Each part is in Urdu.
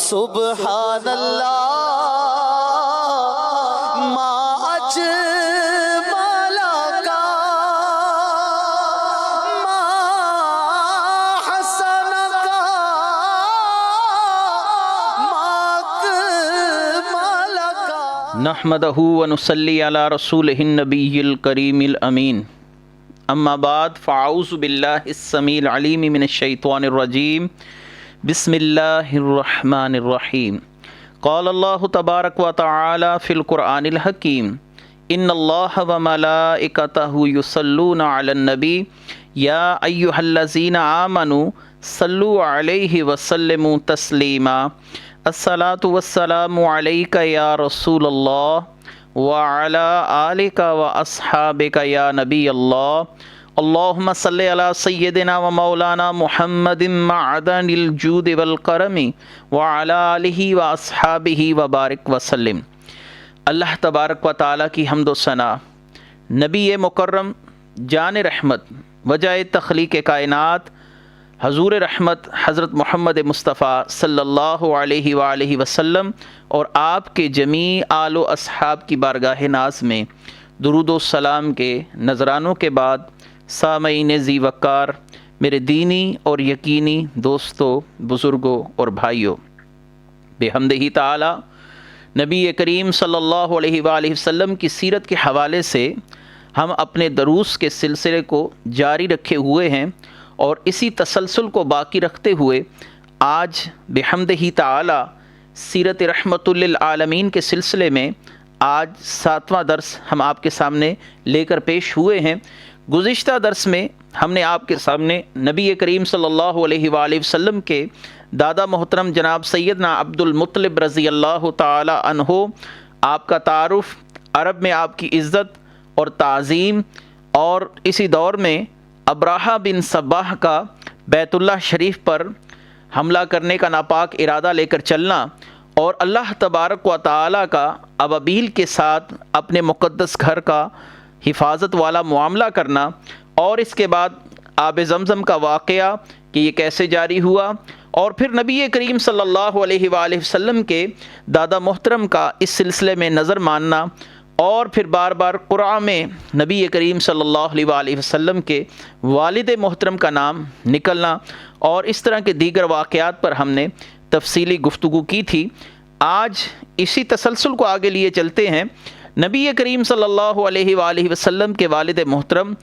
سبحان اللہ ما اجمل کا ما حسن کا ما اکمل کا نحمدہ ونصلی علی رسولہ النبی الکریم الامین اما بعد فاعوذ باللہ السمیع العلیم من الشیطان الرجیم بسم اللہ الرحمن الرحیم قال اللہ تبارک و تعالی فی القرآن الحکیم ان اللہ وملائکتہ یصلون علی النبی یا ایہا الذین آمنوا صلوا علیہ وسلموا تسلیما الصلاۃ والسلام علیک یا رسول اللہ وعلی آلک واصحابک یا نبی اللہ اللہم صلی علی سیدنا و مولانا محمد معدن الجود والکرم وعلی آلہ واصحابہ وبارک وسلم۔ اللہ تبارک و تعالیٰ کی حمد و ثنا، نبی مکرم جان رحمت وجہ تخلیق کائنات حضور رحمت حضرت محمد مصطفیٰ صلی اللہ علیہ وآلہ وسلم اور آپ کے جمیع آل و اصحاب کی بارگاہ ناز میں درود و سلام کے نذرانوں کے بعد، سامعین ذی وقار، میرے دینی اور یقینی دوستوں، بزرگوں اور بھائیوں، بحمدہ تعالی نبی کریم صلی اللہ علیہ وآلہ وسلم کی سیرت کے حوالے سے ہم اپنے دروس کے سلسلے کو جاری رکھے ہوئے ہیں، اور اسی تسلسل کو باقی رکھتے ہوئے آج بحمدہ تعالی سیرت رحمت للعالمین کے سلسلے میں آج 7واں درس ہم آپ کے سامنے لے کر پیش ہوئے ہیں۔ گزشتہ درس میں ہم نے آپ کے سامنے نبی کریم صلی اللہ علیہ وآلہ وسلم کے دادا محترم جناب سیدنا عبد المطلب رضی اللہ تعالی عنہ، آپ کا تعارف، عرب میں آپ کی عزت اور تعظیم، اور اسی دور میں ابراہہ بن صباح کا بیت اللہ شریف پر حملہ کرنے کا ناپاک ارادہ لے کر چلنا، اور اللہ تبارک و تعالی کا ابابیل کے ساتھ اپنے مقدس گھر کا حفاظت والا معاملہ کرنا، اور اس کے بعد آب زمزم کا واقعہ کہ یہ کیسے جاری ہوا، اور پھر نبی کریم صلی اللہ علیہ وآلہ وسلم کے دادا محترم کا اس سلسلے میں نظر ماننا، اور پھر بار بار قرآن میں نبی کریم صلی اللہ علیہ وآلہ وسلم کے والد محترم کا نام نکلنا، اور اس طرح کے دیگر واقعات پر ہم نے تفصیلی گفتگو کی تھی۔ آج اسی تسلسل کو آگے لیے چلتے ہیں۔ نبی کریم صلی اللہ علیہ وآلہ وسلم کے والد محترم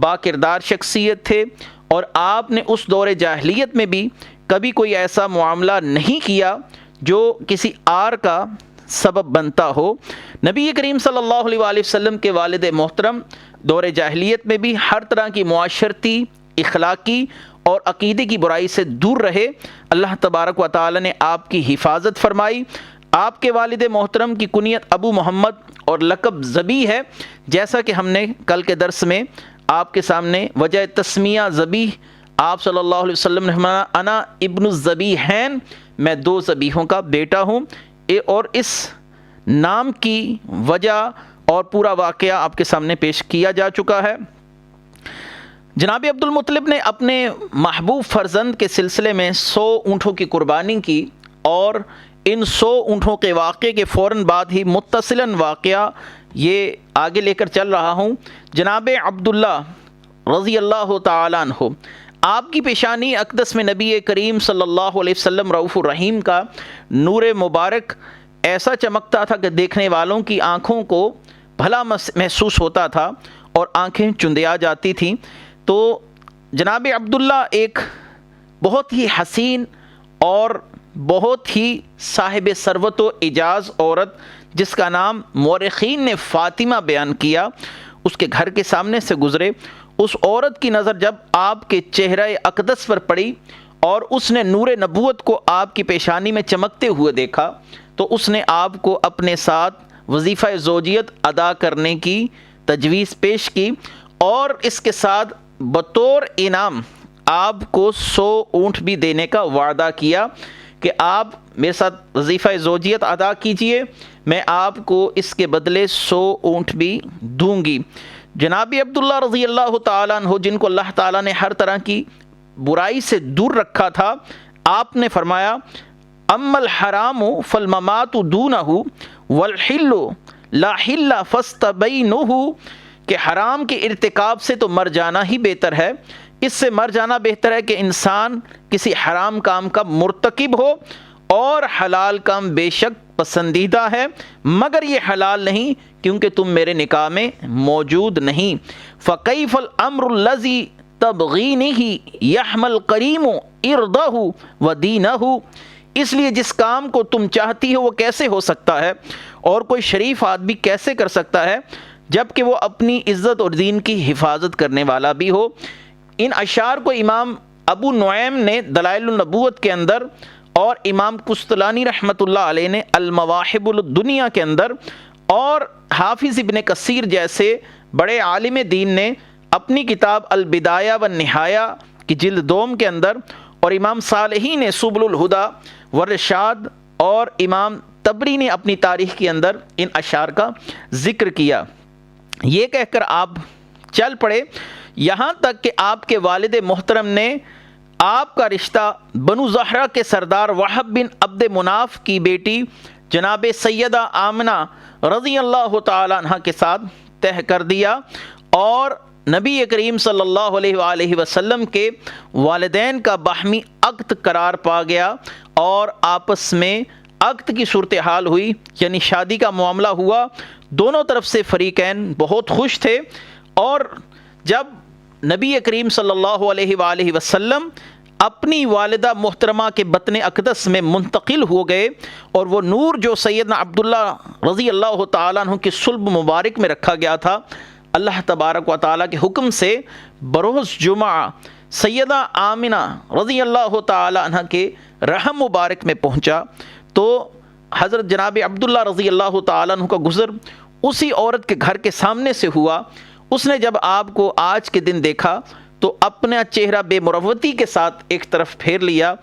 با کردار شخصیت تھے، اور آپ نے اس دور جاہلیت میں بھی کبھی کوئی ایسا معاملہ نہیں کیا جو کسی آر کا سبب بنتا ہو۔ نبی کریم صلی اللہ علیہ وآلہ وسلم کے والد محترم دور جاہلیت میں بھی ہر طرح کی معاشرتی، اخلاقی اور عقیدے کی برائی سے دور رہے۔ اللہ تبارک و تعالی نے آپ کی حفاظت فرمائی۔ آپ کے والد محترم کی کنیت ابو محمد اور لقب ذبیح ہے، جیسا کہ ہم نے کل کے درس میں آپ کے سامنے وجہ تسمیہ ذبیح، آپ صلی اللہ علیہ وسلم نے فرمایا انا ابن الذبیحین، میں 2 ذبیحوں کا بیٹا ہوں، اور اس نام کی وجہ اور پورا واقعہ آپ کے سامنے پیش کیا جا چکا ہے۔ جناب عبد المطلب نے اپنے محبوب فرزند کے سلسلے میں 100 اونٹوں کی قربانی کی، اور ان 100 اونٹوں کے واقعے کے فوراً بعد ہی متصلاً واقعہ یہ آگے لے کر چل رہا ہوں۔ جناب عبداللہ رضی اللہ تعالیٰ عنہ، آپ کی پیشانی اقدس میں نبی کریم صلی اللہ علیہ وسلم رؤوف الرحیم کا نور مبارک ایسا چمکتا تھا کہ دیکھنے والوں کی آنکھوں کو بھلا محسوس ہوتا تھا اور آنکھیں چندیا جاتی تھیں۔ تو جناب عبداللہ ایک بہت ہی حسین اور بہت ہی صاحب ثروت و اعجاز عورت، جس کا نام مورخین نے فاطمہ بیان کیا، اس کے گھر کے سامنے سے گزرے۔ اس عورت کی نظر جب آپ کے چہرہ اقدس پر پڑی اور اس نے نور نبوت کو آپ کی پیشانی میں چمکتے ہوئے دیکھا، تو اس نے آپ کو اپنے ساتھ وظیفہ زوجیت ادا کرنے کی تجویز پیش کی، اور اس کے ساتھ بطور انعام آپ کو 100 اونٹ بھی دینے کا وعدہ کیا کہ آپ میرے ساتھ وظیفہ زوجیت ادا کیجئے، میں آپ کو اس کے بدلے 100 اونٹ بھی دوں گی۔ جناب عبداللہ رضی اللہ تعالیٰ عنہ، جن کو اللہ تعالیٰ نے ہر طرح کی برائی سے دور رکھا تھا، آپ نے فرمایا اما الحرام فالممات دونہ والحل لا حل فاستبینہ، کہ حرام کے ارتکاب سے تو مر جانا ہی بہتر ہے، اس سے مر جانا بہتر ہے کہ انسان کسی حرام کام کا مرتکب ہو، اور حلال کام بے شک پسندیدہ ہے مگر یہ حلال نہیں کیونکہ تم میرے نکاح میں موجود نہیں۔ فَكَيْفَ الْأَمْرُ الَّذِي تَبْغِينِهِ يَحْمَلْ قَرِيمُ إِرْضَهُ وَدِينَهُ، اس لیے جس کام کو تم چاہتی ہو وہ کیسے ہو سکتا ہے، اور کوئی شریف آدمی کیسے کر سکتا ہے جبکہ وہ اپنی عزت اور دین کی حفاظت کرنے والا بھی ہو۔ ان اشعار کو امام ابو نعیم نے دلائل النبوت کے اندر اور امام قسطلانی رحمۃ اللہ علیہ نے المواہب الدنیا کے اندر، اور حافظ ابن کثیر جیسے بڑے عالم دین نے اپنی کتاب البدایہ والنہایہ کی جلد دوم کے اندر، اور امام صالحی نے سبل الہدیٰ والرشاد، اور امام طبری نے اپنی تاریخ کے اندر ان اشعار کا ذکر کیا۔ یہ کہہ کر آپ چل پڑے یہاں تک کہ آپ کے والد محترم نے آپ کا رشتہ بنو زہرہ کے سردار وہب بن عبد مناف کی بیٹی جناب سیدہ آمنہ رضی اللہ تعالی عنہ کے ساتھ طے کر دیا، اور نبی کریم صلی اللہ علیہ وآلہ وسلم کے والدین کا باہمی عقد قرار پا گیا، اور آپس میں عقد کی صورتحال ہوئی، یعنی شادی کا معاملہ ہوا۔ دونوں طرف سے فریقین بہت خوش تھے، اور جب نبی کریم صلی اللہ علیہ وآلہ وسلم اپنی والدہ محترمہ کے بطن اقدس میں منتقل ہو گئے، اور وہ نور جو سیدنا عبداللہ رضی اللہ تعالیٰ عنہ کی صلب مبارک میں رکھا گیا تھا، اللہ تبارک و تعالیٰ کے حکم سے بروز جمعہ سیدہ آمنہ رضی اللہ تعالیٰ عنہ کے رحم مبارک میں پہنچا، تو حضرت جناب عبداللہ رضی اللہ تعالیٰ عنہ کا گزر اسی عورت کے گھر کے سامنے سے ہوا۔ اس نے جب آپ کو آج کے دن دیکھا تو اپنا چہرہ بے مروتی کے ساتھ ایک طرف پھیر لیا۔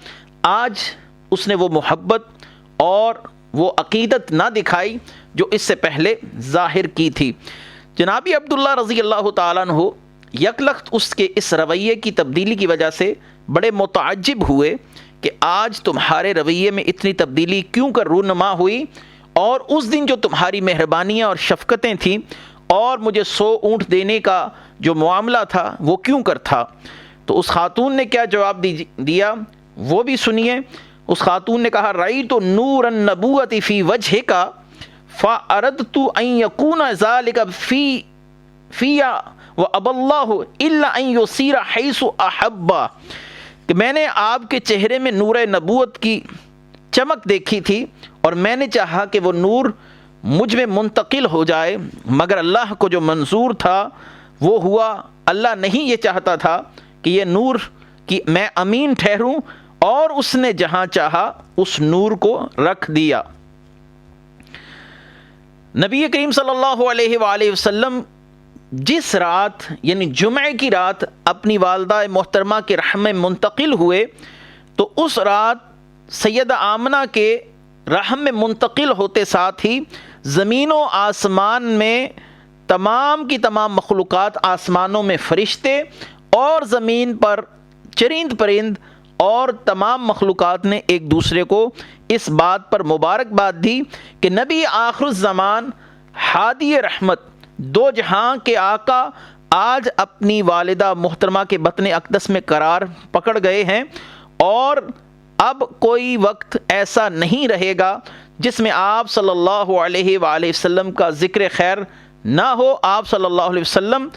آج اس نے وہ محبت اور وہ عقیدت نہ دکھائی جو اس سے پہلے ظاہر کی تھی۔ جناب عبداللہ رضی اللہ تعالیٰ عنہ یکلخت اس کے اس رویے کی تبدیلی کی وجہ سے بڑے متعجب ہوئے کہ آج تمہارے رویے میں اتنی تبدیلی کیوں کر رونما ہوئی، اور اس دن جو تمہاری مہربانیاں اور شفقتیں تھیں اور مجھے 100 اونٹ دینے کا جو معاملہ تھا وہ کیوں کر تھا۔ تو اس خاتون نے کیا جواب دیا وہ بھی سنیے۔ اس خاتون نے کہا رأیت نور النبوۃ فی وجہک فاردت ان یکون ذلک فی وابى اللہ الا ان یصیر حیث احب، کہ میں نے آپ کے چہرے میں نور نبوت کی چمک دیکھی تھی، اور میں نے چاہا کہ وہ نور مجھ میں منتقل ہو جائے، مگر اللہ کو جو منظور تھا وہ ہوا۔ اللہ نہیں یہ چاہتا تھا کہ یہ نور کی میں امین ٹھہروں، اور اس نے جہاں چاہا اس نور کو رکھ دیا۔ نبی کریم صلی اللہ علیہ وآلہ وسلم جس رات یعنی جمعے کی رات اپنی والدہ محترمہ کے رحم میں منتقل ہوئے، تو اس رات سیدہ آمنہ کے رحم میں منتقل ہوتے ساتھ ہی زمین و آسمان میں تمام کی تمام مخلوقات، آسمانوں میں فرشتے اور زمین پر چرند پرند اور تمام مخلوقات نے ایک دوسرے کو اس بات پر مبارکباد دی کہ نبی آخر الزمان ہادی رحمت دو جہاں کے آقا آج اپنی والدہ محترمہ کے بطن اقدس میں قرار پکڑ گئے ہیں، اور اب کوئی وقت ایسا نہیں رہے گا جس میں آپ صلی اللہ علیہ وآلہ وسلم کا ذکر خیر نہ ہو۔ آپ صلی اللہ علیہ وسلم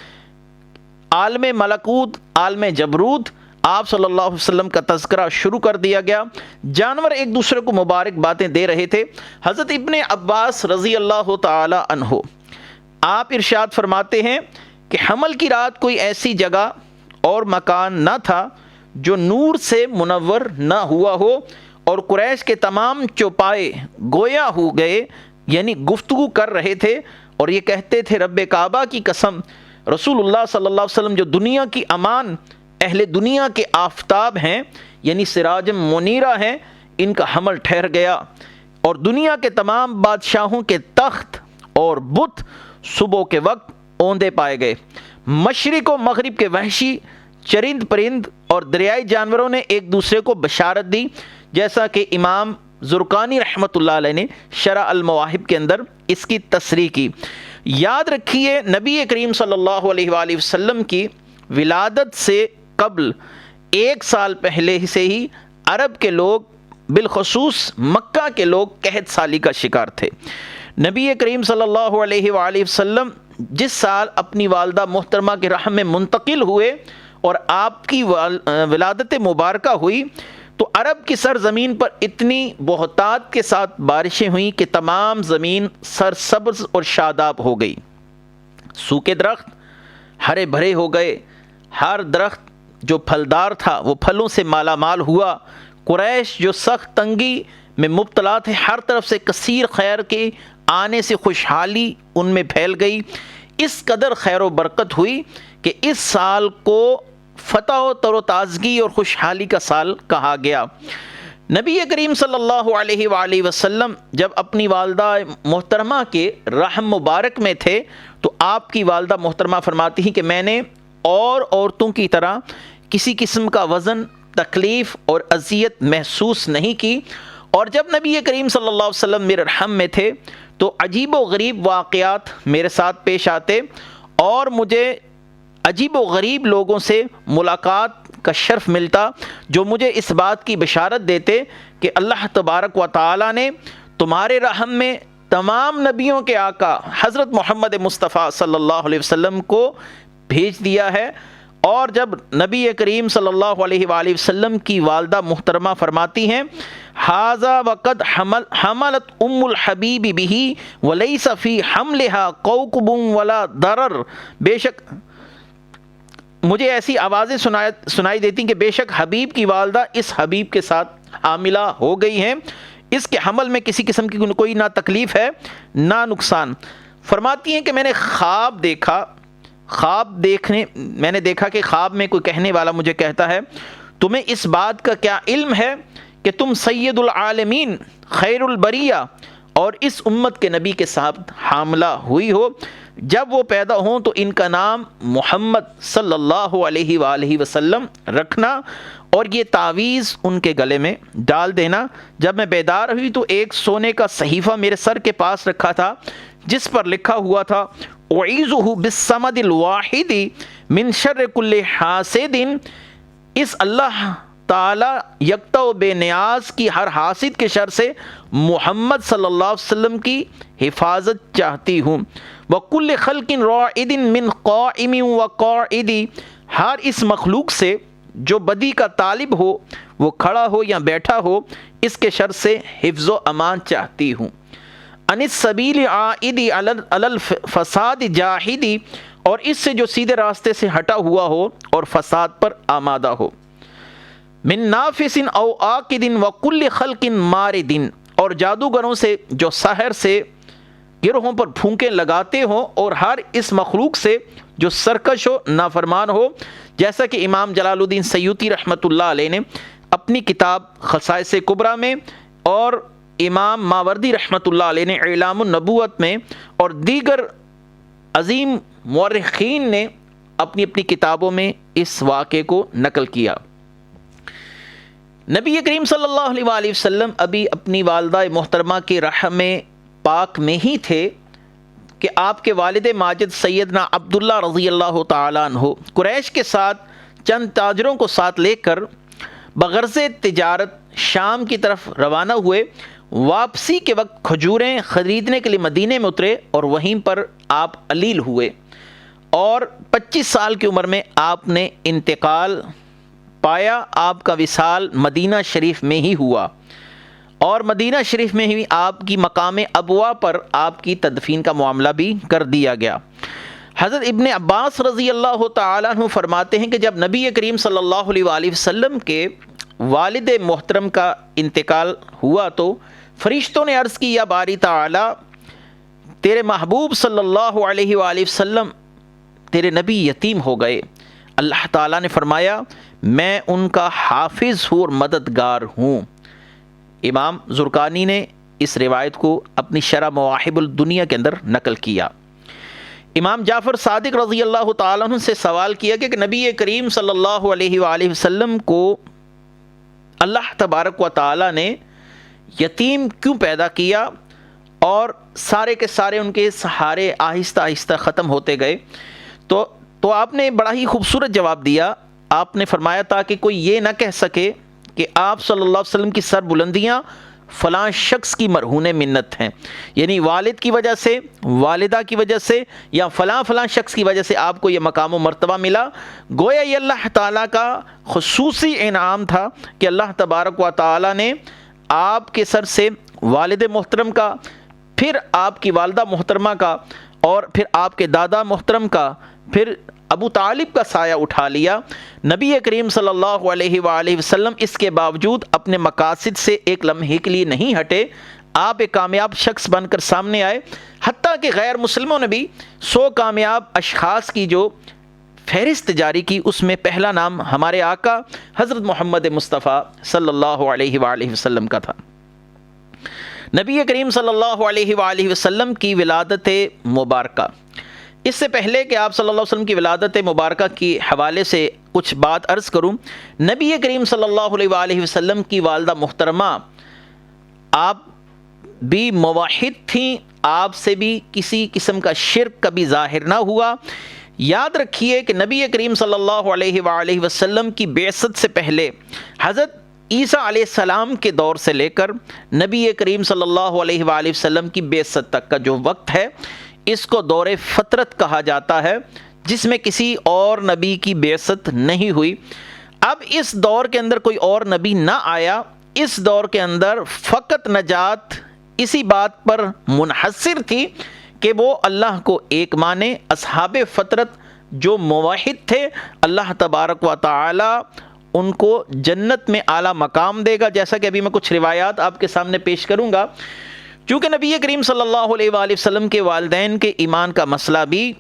عالم ملکوت، عالم جبروت، آپ صلی اللہ علیہ وسلم کا تذکرہ شروع کر دیا گیا۔ جانور ایک دوسرے کو مبارک باتیں دے رہے تھے۔ حضرت ابن عباس رضی اللہ تعالی عنہ آپ ارشاد فرماتے ہیں کہ حمل کی رات کوئی ایسی جگہ اور مکان نہ تھا جو نور سے منور نہ ہوا ہو، اور قریش کے تمام چوپائے گویا ہو گئے، یعنی گفتگو کر رہے تھے اور یہ کہتے تھے رب کعبہ کی قسم، رسول اللہ صلی اللہ علیہ وسلم جو دنیا کی امان، اہل دنیا کے آفتاب ہیں، یعنی سراج منیرہ ہیں، ان کا حمل ٹھہر گیا، اور دنیا کے تمام بادشاہوں کے تخت اور بت صبح کے وقت اوندے پائے گئے۔ مشرق و مغرب کے وحشی چرند پرند اور دریائی جانوروں نے ایک دوسرے کو بشارت دی، جیسا کہ امام زرقانی رحمۃ اللہ علیہ نے شرح المواہب کے اندر اس کی تصریح کی۔ یاد رکھیے نبی کریم صلی اللہ علیہ وآلہ وسلم کی ولادت سے قبل 1 سال پہلے سے ہی عرب کے لوگ بالخصوص مکہ کے لوگ قحط سالی کا شکار تھے۔ نبی کریم صلی اللہ علیہ وآلہ وسلم جس سال اپنی والدہ محترمہ کے رحم میں منتقل ہوئے اور آپ کی ولادت مبارکہ ہوئی تو عرب کی سرزمین پر اتنی بہتات کے ساتھ بارشیں ہوئیں کہ تمام زمین سرسبز اور شاداب ہو گئی۔ سوکھے درخت ہرے بھرے ہو گئے، ہر درخت جو پھلدار تھا وہ پھلوں سے مالا مال ہوا۔ قریش جو سخت تنگی میں مبتلا تھے، ہر طرف سے کثیر خیر کے آنے سے خوشحالی ان میں پھیل گئی۔ اس قدر خیر و برکت ہوئی کہ اس سال کو فتح و تر و تازگی اور خوشحالی کا سال کہا گیا۔ نبی کریم صلی اللہ علیہ وآلہ وسلم جب اپنی والدہ محترمہ کے رحم مبارک میں تھے تو آپ کی والدہ محترمہ فرماتی ہیں کہ میں نے اور عورتوں کی طرح کسی قسم کا وزن، تکلیف اور اذیت محسوس نہیں کی، اور جب نبی کریم صلی اللہ علیہ وسلم میرے رحم میں تھے تو عجیب و غریب واقعات میرے ساتھ پیش آتے اور مجھے عجیب و غریب لوگوں سے ملاقات کا شرف ملتا جو مجھے اس بات کی بشارت دیتے کہ اللہ تبارک و تعالی نے تمہارے رحم میں تمام نبیوں کے آقا حضرت محمد مصطفیٰ صلی اللہ علیہ وسلم کو بھیج دیا ہے۔ اور جب نبی کریم صلی اللہ علیہ وآلہ وسلم کی والدہ محترمہ فرماتی ہیں ھذا وقد حملت ام الحبیب بہ ولیس فی حملها کوکب ولا ضرر، بے شک مجھے ایسی آوازیں سنائی دیتی کہ بے شک حبیب کی والدہ اس حبیب کے ساتھ حاملہ ہو گئی ہیں، اس کے حمل میں کسی قسم کی کوئی نہ تکلیف ہے نہ نقصان۔ فرماتی ہیں کہ میں نے میں نے دیکھا کہ خواب میں کوئی کہنے والا مجھے کہتا ہے تمہیں اس بات کا کیا علم ہے کہ تم سید العالمین خیر البریہ اور اس امت کے نبی کے ساتھ حاملہ ہوئی ہو، جب وہ پیدا ہوں تو ان کا نام محمد صلی اللہ علیہ وآلہ وسلم رکھنا اور یہ تعویذ ان کے گلے میں ڈال دینا۔ جب میں بیدار ہوئی تو ایک سونے کا صحیفہ میرے سر کے پاس رکھا تھا جس پر لکھا ہوا تھا اعیذہ بالصمد الواحد من شر کل حاسد، اس اللہ تعالی یکتا و بے نیاز کی ہر حاسد کے شر سے محمد صلی اللہ علیہ وسلم کی حفاظت چاہتی ہوں۔ وَكُلِّ خَلْقٍ رَاعِدٍ مِّن قَائِمٍ وَقَاعِدٍ، ہر اس مخلوق سے جو بدی کا طالب ہو وہ کھڑا ہو یا بیٹھا ہو اس کے شر سے حفظ و امان چاہتی ہوں۔ عن السبیل عائد علی الفساد جاہد، اور اس سے جو سیدھے راستے سے ہٹا ہوا ہو اور فساد پر آمادہ ہو۔ من نافس او عاقد وکل خلق مارد، اور جادوگروں سے جو سحر سے گروہوں پر پھونکے لگاتے ہوں اور ہر اس مخلوق سے جو سرکش ہو نافرمان ہو، جیسا کہ امام جلال الدین سیوطی رحمۃ اللہ علیہ نے اپنی کتاب خصائص کبریٰ میں اور امام ماوردی رحمۃ اللہ علیہ نے اعلام النبوت میں اور دیگر عظیم مورخین نے اپنی کتابوں میں اس واقعے کو نقل کیا۔ نبی کریم صلی اللہ علیہ وآلہ وسلم ابھی اپنی والدہ محترمہ کے رحم پاک میں ہی تھے کہ آپ کے والد ماجد سیدنا عبداللہ رضی اللہ تعالیٰ عنہ قریش کے ساتھ چند تاجروں کو ساتھ لے کر بغرض تجارت شام کی طرف روانہ ہوئے۔ واپسی کے وقت کھجوریں خریدنے کے لیے مدینے میں اترے اور وہیں پر آپ علیل ہوئے، اور 25 سال کی عمر میں آپ نے انتقال پایا۔ آپ کا وصال مدینہ شریف میں ہی ہوا اور مدینہ شریف میں ہی آپ کی مقام ابوا پر آپ کی تدفین کا معاملہ بھی کر دیا گیا۔ حضرت ابن عباس رضی اللہ تعالیٰ عنہ فرماتے ہیں کہ جب نبی کریم صلی اللہ علیہ وآلہ وسلم کے والد محترم کا انتقال ہوا تو فرشتوں نے عرض کی یا باری تعالی، تیرے محبوب صلی اللہ علیہ وآلہ وسلم تیرے نبی یتیم ہو گئے۔ اللہ تعالیٰ نے فرمایا میں ان کا حافظ ہوں اور مددگار ہوں۔ امام زرقانی نے اس روایت کو اپنی شرح مواہب الدنیا کے اندر نقل کیا۔ امام جعفر صادق رضی اللہ تعالیٰ عنہ سے سوال کیا کہ نبی کریم صلی اللہ علیہ وآلہ وسلم کو اللہ تبارک و تعالیٰ نے یتیم کیوں پیدا کیا، اور سارے کے سارے ان کے سہارے آہستہ آہستہ ختم ہوتے گئے. تو آپ نے بڑا ہی خوبصورت جواب دیا. آپ نے فرمایا تاکہ کوئی یہ نہ کہہ سکے کہ آپ صلی اللہ علیہ وسلم کی سر بلندیاں فلاں شخص کی مرہون منت ہیں، یعنی والد کی وجہ سے، والدہ کی وجہ سے، یا فلاں فلاں شخص کی وجہ سے آپ کو یہ مقام و مرتبہ ملا. گویا یہ اللہ تعالیٰ کا خصوصی انعام تھا کہ اللہ تبارک و تعالیٰ نے آپ کے سر سے والد محترم کا، پھر آپ کی والدہ محترمہ کا، اور پھر آپ کے دادا محترم کا، پھر ابو طالب کا سایہ اٹھا لیا. نبی کریم صلی اللہ علیہ وآلہ وسلم اس کے باوجود اپنے مقاصد سے ایک لمحے کے لیے نہیں ہٹے. آپ ایک کامیاب شخص بن کر سامنے آئے، حتیٰ کہ غیر مسلموں نے بھی 100 کامیاب اشخاص کی جو فہرست جاری کی، اس میں پہلا نام ہمارے آقا حضرت محمد مصطفیٰ صلی اللہ علیہ وآلہ وسلم کا تھا. نبی کریم صلی اللہ علیہ وآلہ وسلم کی ولادت مبارکہ، اس سے پہلے کہ آپ صلی اللہ علیہ وسلم کی ولادت مبارکہ کے حوالے سے کچھ بات عرض کروں، نبی کریم صلی اللہ علیہ وآلہ وسلم کی والدہ محترمہ آپ بھی موحد تھیں، آپ سے بھی کسی قسم کا شرک کبھی ظاہر نہ ہوا. یاد رکھیے کہ نبی کریم صلی اللہ علیہ وآلہ وسلم کی بعثت سے پہلے حضرت عیسیٰ علیہ السلام کے دور سے لے کر نبی کریم صلی اللہ علیہ وآلہ وسلم کی بعثت تک کا جو وقت ہے، اس کو دور فترت کہا جاتا ہے، جس میں کسی اور نبی کی بعثت نہیں ہوئی. اب اس دور کے اندر کوئی اور نبی نہ آیا. اس دور کے اندر فقط نجات اسی بات پر منحصر تھی کہ وہ اللہ کو ایک مانے. اصحاب فترت جو موحد تھے، اللہ تبارک و تعالی ان کو جنت میں اعلیٰ مقام دے گا، جیسا کہ ابھی میں کچھ روایات آپ کے سامنے پیش کروں گا. چونکہ نبی کریم صلی اللہ علیہ وآلہ وسلم کے والدین کے ایمان کا مسئلہ بھی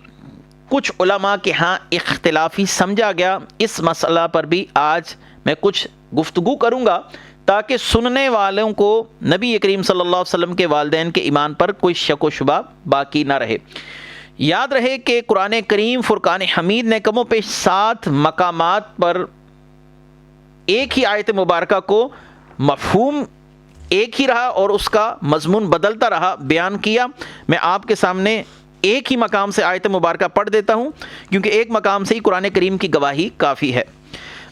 کچھ علماء کے ہاں اختلافی سمجھا گیا، اس مسئلہ پر بھی آج میں کچھ گفتگو کروں گا تاکہ سننے والوں کو نبی کریم صلی اللہ علیہ وسلم کے والدین کے ایمان پر کوئی شک و شبہ باقی نہ رہے. یاد رہے کہ قرآن کریم فرقان حمید نے کم و بیش 7 مقامات پر ایک ہی آیت مبارکہ کو مفہوم ایک ہی رہا اور اس کا مضمون بدلتا رہا بیان کیا. میں آپ کے سامنے ایک ہی مقام سے آیت مبارکہ پڑھ دیتا ہوں، کیونکہ ایک مقام سے ہی قرآن کریم کی گواہی کافی ہے.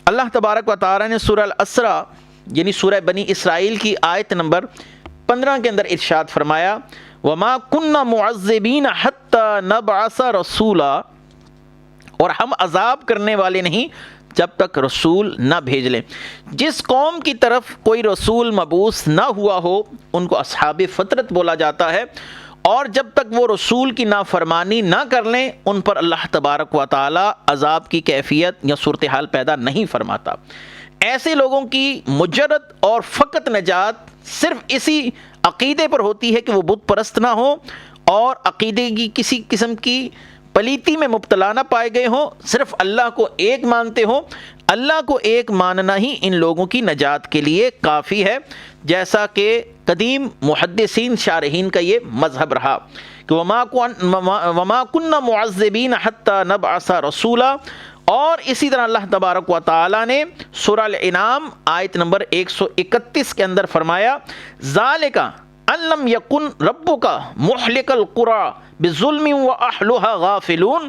اللہ تبارک و تعالی نے سورہ الاسراء یعنی سورہ بنی اسرائیل کی آیت نمبر 15 کے اندر ارشاد فرمایا، وَمَا كُنَّا مُعَذِّبِينَ حَتَّى نَبْعَثَ رَسُولًا، اور ہم عذاب کرنے والے نہیں جب تک رسول نہ بھیج لیں. جس قوم کی طرف کوئی رسول مبعوث نہ ہوا ہو ان کو اصحاب فترت بولا جاتا ہے، اور جب تک وہ رسول کی نافرمانی نہ کر لیں ان پر اللہ تبارک و تعالی عذاب کی کیفیت یا صورتحال پیدا نہیں فرماتا. ایسے لوگوں کی مجرد اور فقط نجات صرف اسی عقیدے پر ہوتی ہے کہ وہ بت پرست نہ ہوں اور عقیدے کی کسی قسم کی پلیتی میں مبتلا نہ پائے گئے ہوں، صرف اللہ کو ایک مانتے ہوں. اللہ کو ایک ماننا ہی ان لوگوں کی نجات کے لیے کافی ہے، جیسا کہ قدیم محدثین شارحین کا یہ مذہب رہا کہ وما كنا معذبین حتی نبعث رسولا. اور اسی طرح اللہ تبارک و تعالی نے سورہ الانعام آیت نمبر 131 کے اندر فرمایا، ذالک ان لم یکن ربک مہلک القری بظلم واہلها غافلون،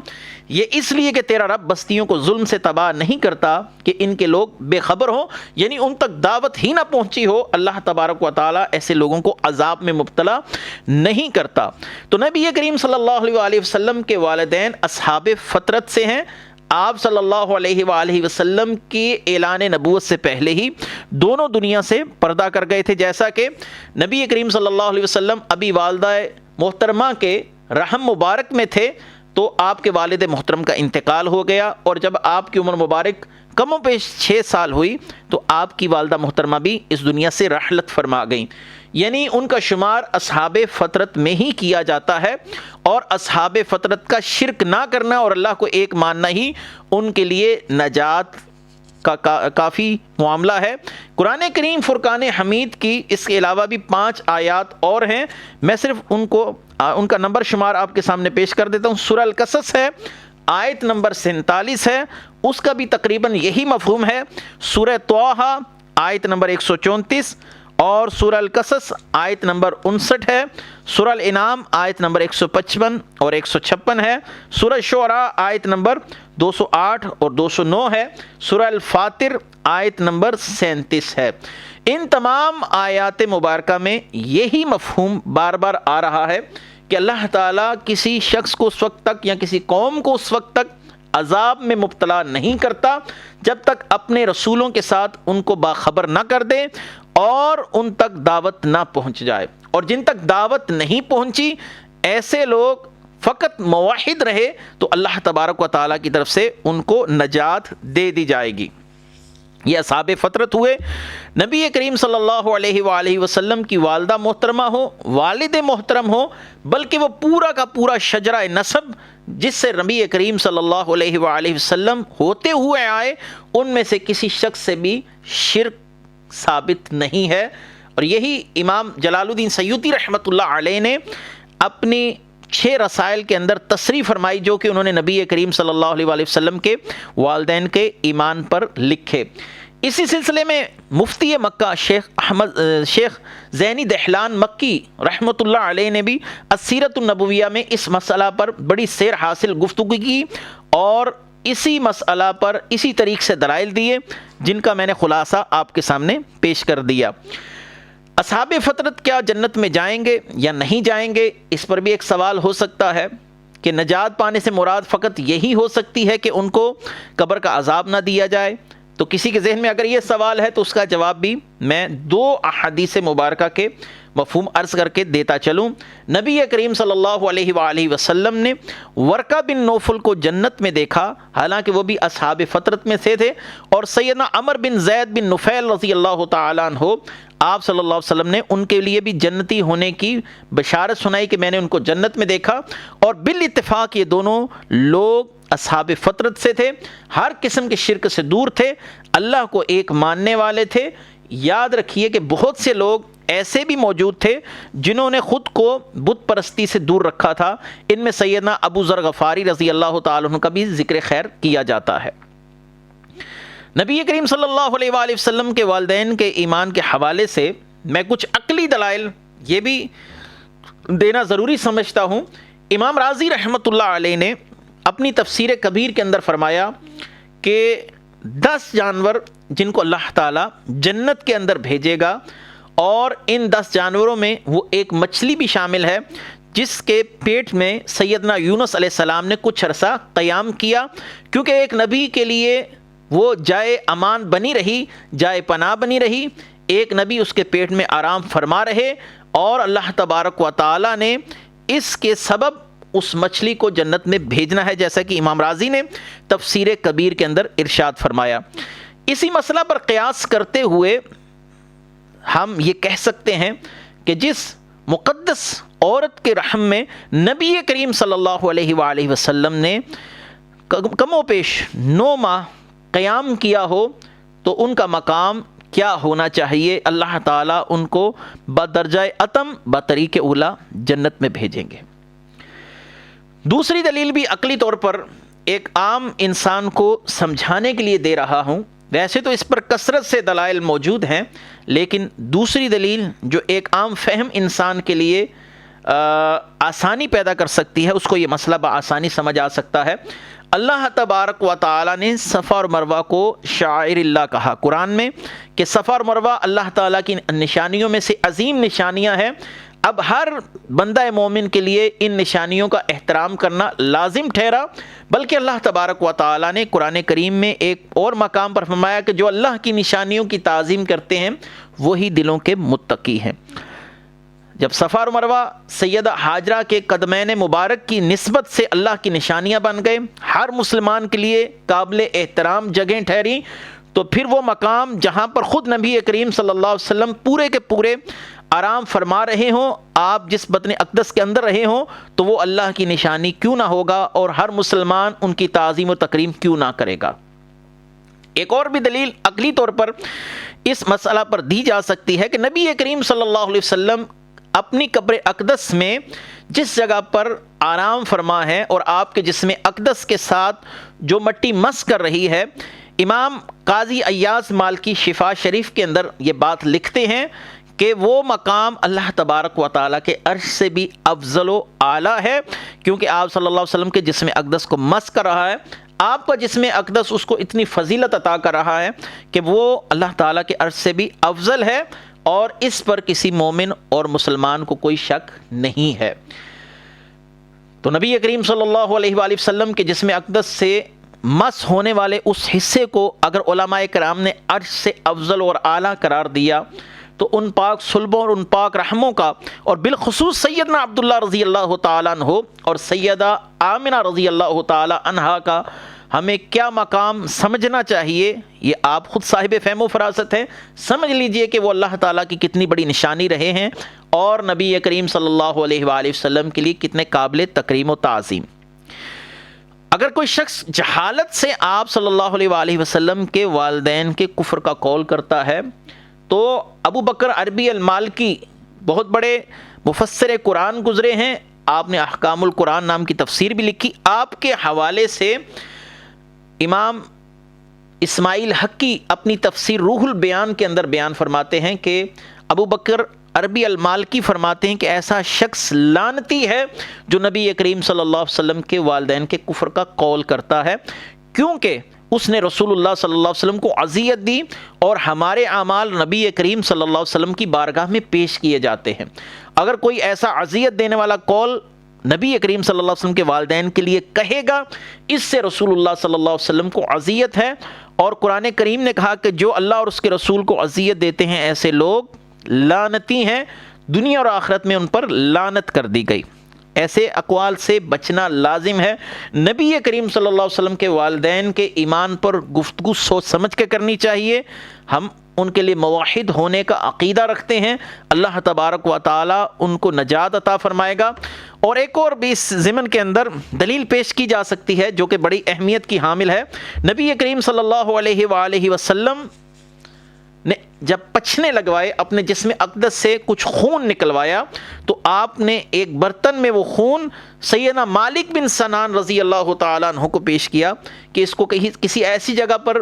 یہ اس لیے کہ تیرا رب بستیوں کو ظلم سے تباہ نہیں کرتا کہ ان کے لوگ بے خبر ہوں، یعنی ان تک دعوت ہی نہ پہنچی ہو. اللہ تبارک و تعالی ایسے لوگوں کو عذاب میں مبتلا نہیں کرتا. تو نبی کریم صلی اللہ علیہ وآلہ وسلم کے والدین اصحاب فترت سے ہیں. آپ صلی اللہ علیہ وآلہ وسلم کے اعلان نبوت سے پہلے ہی دونوں دنیا سے پردہ کر گئے تھے، جیسا کہ نبی کریم صلی اللہ علیہ وسلم ابھی والدہ محترمہ کے رحم مبارک میں تھے تو آپ کے والد محترم کا انتقال ہو گیا، اور جب آپ کی عمر مبارک کم و بیش 6 سال ہوئی تو آپ کی والدہ محترمہ بھی اس دنیا سے رحلت فرما گئیں. یعنی ان کا شمار اصحاب فترت میں ہی کیا جاتا ہے، اور اصحاب فترت کا شرک نہ کرنا اور اللہ کو ایک ماننا ہی ان کے لیے نجات کا کافی معاملہ ہے. قرآن کریم فرقان حمید کی اس کے علاوہ بھی 5 آیات اور ہیں، میں صرف ان کا نمبر شمار آپ کے سامنے پیش کر دیتا ہوں. سورہ القصص ہے، آیت نمبر 47 ہے، اس کا بھی تقریباً یہی مفہوم ہے. سورہ طٰہٰ آیت نمبر 134 اور سورہ القصص آیت نمبر 59 ہے، سورہ الانعام آیت نمبر 155 اور 156 ہے، سورہ شعراء آیت نمبر 208 اور 209 ہے، سورہ الفاتر آیت نمبر 37 ہے۔ ان تمام آیات مبارکہ میں یہی مفہوم بار بار آ رہا ہے کہ اللہ تعالیٰ کسی شخص کو اس وقت تک یا کسی قوم کو اس وقت تک عذاب میں مبتلا نہیں کرتا جب تک اپنے رسولوں کے ساتھ ان کو باخبر نہ کر دے اور ان تک دعوت نہ پہنچ جائے، اور جن تک دعوت نہیں پہنچی ایسے لوگ فقط موحد رہے تو اللہ تبارک و تعالیٰ کی طرف سے ان کو نجات دے دی جائے گی۔ یہ اصحاب فطرت ہوئے۔ نبی کریم صلی اللہ علیہ وآلہ وسلم کی والدہ محترمہ ہو، والد محترم ہو، بلکہ وہ پورا کا پورا شجرہ نسب جس سے نبی کریم صلی اللہ علیہ وآلہ وسلم ہوتے ہوئے آئے، ان میں سے کسی شخص سے بھی شرک ثابت نہیں ہے۔ اور یہی امام جلال الدین سیوطی رحمۃ اللہ علیہ نے اپنی 6 رسائل کے اندر تصریح فرمائی جو کہ انہوں نے نبی کریم صلی اللہ علیہ وآلہ وسلم کے والدین کے ایمان پر لکھے۔ اسی سلسلے میں مفتی مکہ شیخ زینی دہلان مکی رحمۃ اللہ علیہ نے بھی السیرۃ النبویہ میں اس مسئلہ پر بڑی سیر حاصل گفتگو کی اور اسی مسئلہ پر اسی طریق سے دلائل دیے جن کا میں نے خلاصہ آپ کے سامنے پیش کر دیا۔ اصحاب فطرت کیا جنت میں جائیں گے یا نہیں جائیں گے، اس پر بھی ایک سوال ہو سکتا ہے کہ نجات پانے سے مراد فقط یہی ہو سکتی ہے کہ ان کو قبر کا عذاب نہ دیا جائے۔ تو کسی کے ذہن میں اگر یہ سوال ہے تو اس کا جواب بھی میں 2 احادیث مبارکہ کے مفہوم عرض کر کے دیتا چلوں۔ نبی کریم صلی اللہ علیہ وآلہ وسلم نے ورقہ بن نوفل کو جنت میں دیکھا، حالانکہ وہ بھی اصحاب فطرت میں سے تھے، اور سیدنا عمر بن زید بن نفیل رضی اللہ تعالیٰ عنہ آپ صلی اللہ علیہ وسلم نے ان کے لیے بھی جنتی ہونے کی بشارت سنائی کہ میں نے ان کو جنت میں دیکھا، اور بالاتفاق یہ دونوں لوگ اصحاب فطرت سے تھے، ہر قسم کے شرک سے دور تھے، اللہ کو ایک ماننے والے تھے۔ یاد رکھیے کہ بہت سے لوگ ایسے بھی موجود تھے جنہوں نے خود کو بت پرستی سے دور رکھا تھا، ان میں سیدنا ابو ذر غفاری رضی اللہ تعالیٰ عنہ کا بھی ذکر خیر کیا جاتا ہے۔ نبی کریم صلی اللہ علیہ وآلہ وسلم کے والدین کے ایمان کے حوالے سے میں کچھ عقلی دلائل یہ بھی دینا ضروری سمجھتا ہوں۔ امام راضی رحمۃ اللہ علیہ نے اپنی تفسیر کبیر کے اندر فرمایا کہ 10 جانور جن کو اللہ تعالیٰ جنت کے اندر بھیجے گا، اور ان 10 جانوروں میں وہ ایک مچھلی بھی شامل ہے جس کے پیٹ میں سیدنا یونس علیہ السلام نے کچھ عرصہ قیام کیا، کیونکہ ایک نبی کے لیے وہ جائے امان بنی رہی، جائے پناہ بنی رہی، ایک نبی اس کے پیٹ میں آرام فرما رہے، اور اللہ تبارک و تعالیٰ نے اس کے سبب اس مچھلی کو جنت میں بھیجنا ہے، جیسا کہ امام راضی نے تفسیر کبیر کے اندر ارشاد فرمایا۔ اسی مسئلہ پر قیاس کرتے ہوئے ہم یہ کہہ سکتے ہیں کہ جس مقدس عورت کے رحم میں نبی کریم صلی اللہ علیہ وآلہ وسلم نے کم و بیش 9 ماہ قیام کیا ہو تو ان کا مقام کیا ہونا چاہیے، اللہ تعالیٰ ان کو بدرجہ اتم بطریق اولا جنت میں بھیجیں گے۔ دوسری دلیل بھی عقلی طور پر ایک عام انسان کو سمجھانے کے لیے دے رہا ہوں، ویسے تو اس پر کثرت سے دلائل موجود ہیں، لیکن دوسری دلیل جو ایک عام فہم انسان کے لیے آسانی پیدا کر سکتی ہے، اس کو یہ مسئلہ بآسانی سمجھ آ سکتا ہے۔ اللہ تبارک و تعالیٰ نے صفا اور مروہ کو شعائر اللہ کہا قرآن میں کہ صفا اور مروہ اللہ تعالیٰ کی نشانیوں میں سے عظیم نشانیاں ہیں۔ اب ہر بندہ مومن کے لیے ان نشانیوں کا احترام کرنا لازم ٹھہرا، بلکہ اللہ تبارک و تعالیٰ نے قرآن کریم میں ایک اور مقام پر فرمایا کہ جو اللہ کی نشانیوں کی تعظیم کرتے ہیں وہی دلوں کے متقی ہیں۔ جب صفا اور مروہ سیدہ ہاجرہ کے قدمین مبارک کی نسبت سے اللہ کی نشانیاں بن گئے، ہر مسلمان کے لیے قابل احترام جگہیں ٹھہری، تو پھر وہ مقام جہاں پر خود نبی کریم صلی اللہ علیہ وسلم پورے کے پورے آرام فرما رہے ہوں، آپ جس بطن اقدس کے اندر رہے ہوں، تو وہ اللہ کی نشانی کیوں نہ ہوگا اور ہر مسلمان ان کی تعظیم و تکریم کیوں نہ کرے گا۔ ایک اور بھی دلیل عقلی طور پر اس مسئلہ پر دی جا سکتی ہے کہ نبی کریم صلی اللہ علیہ وسلم اپنی قبر اقدس میں جس جگہ پر آرام فرما ہے اور آپ کے جسم اقدس کے ساتھ جو مٹی مس کر رہی ہے، امام قاضی ایاز مالکی شفا شریف کے اندر یہ بات لکھتے ہیں کہ وہ مقام اللہ تبارک و تعالیٰ کے عرش سے بھی افضل و اعلیٰ ہے، کیونکہ آپ صلی اللہ علیہ وسلم کے جسم اقدس کو مس کر رہا ہے، آپ کا جسم اقدس اس کو اتنی فضیلت عطا کر رہا ہے کہ وہ اللہ تعالیٰ کے عرش سے بھی افضل ہے، اور اس پر کسی مومن اور مسلمان کو کوئی شک نہیں ہے۔ تو نبی کریم صلی اللہ علیہ وآلہ وسلم کے جسم اقدس سے مس ہونے والے اس حصے کو اگر علماء کرام نے عرش سے افضل اور اعلیٰ قرار دیا تو ان پاک صلبوں اور ان پاک رحموں کا، اور بالخصوص سیدنا عبداللہ رضی اللہ تعالیٰ عنہ اور سیدہ آمنہ رضی اللہ تعالیٰ عنہا کا ہمیں کیا مقام سمجھنا چاہیے۔ یہ آپ خود صاحب فہم و فراست ہیں، سمجھ لیجئے کہ وہ اللہ تعالیٰ کی کتنی بڑی نشانی رہے ہیں اور نبی کریم صلی اللہ علیہ وآلہ وسلم کے لیے کتنے قابل تکریم و تعظیم۔ اگر کوئی شخص جہالت سے آپ صلی اللہ علیہ وآلہ وسلم کے والدین کے کفر کا قول کرتا ہے تو ابو بکر عربی المالکی بہت بڑے مفسر قرآن گزرے ہیں، آپ نے احکام القرآن نام کی تفسیر بھی لکھی، آپ کے حوالے سے امام اسماعیل حقی اپنی تفسیر روح البیان کے اندر بیان فرماتے ہیں کہ ابو بکر عربی المالکی فرماتے ہیں کہ ایسا شخص لعنتی ہے جو نبی کریم صلی اللہ علیہ وسلم کے والدین کے کفر کا قول کرتا ہے، کیونکہ اس نے رسول اللہ صلی اللہ علیہ وسلم کو اذیت دی اور ہمارے اعمال نبی کریم صلی اللہ علیہ وسلم کی بارگاہ میں پیش کیے جاتے ہیں۔ اگر کوئی ایسا اذیت دینے والا قول نبی کریم صلی اللہ علیہ وسلم کے والدین کے لیے کہے گا، اس سے رسول اللہ صلی اللہ علیہ وسلم کو اذیت ہے، اور قرآن کریم نے کہا کہ جو اللہ اور اس کے رسول کو اذیت دیتے ہیں ایسے لوگ لعنتی ہیں، دنیا اور آخرت میں ان پر لعنت کر دی گئی۔ ایسے اقوال سے بچنا لازم ہے۔ نبی کریم صلی اللہ علیہ وسلم کے والدین کے ایمان پر گفتگو سوچ سمجھ کے کرنی چاہیے۔ ہم ان کے لیے موحد ہونے کا عقیدہ رکھتے ہیں، اللہ تبارک و تعالی ان کو نجات عطا فرمائے گا۔ اور ایک اور بھی اس ضمن کے اندر دلیل پیش کی جا سکتی ہے جو کہ بڑی اہمیت کی حامل ہے۔ نبی کریم صلی اللہ علیہ وآلہ وسلم نے جب پچھنے لگوائے، اپنے جسم اقدس سے کچھ خون نکلوایا، تو آپ نے ایک برتن میں وہ خون سیدنا مالک بن سنان رضی اللہ تعالیٰ عنہ کو پیش کیا کہ اس کو کسی ایسی جگہ پر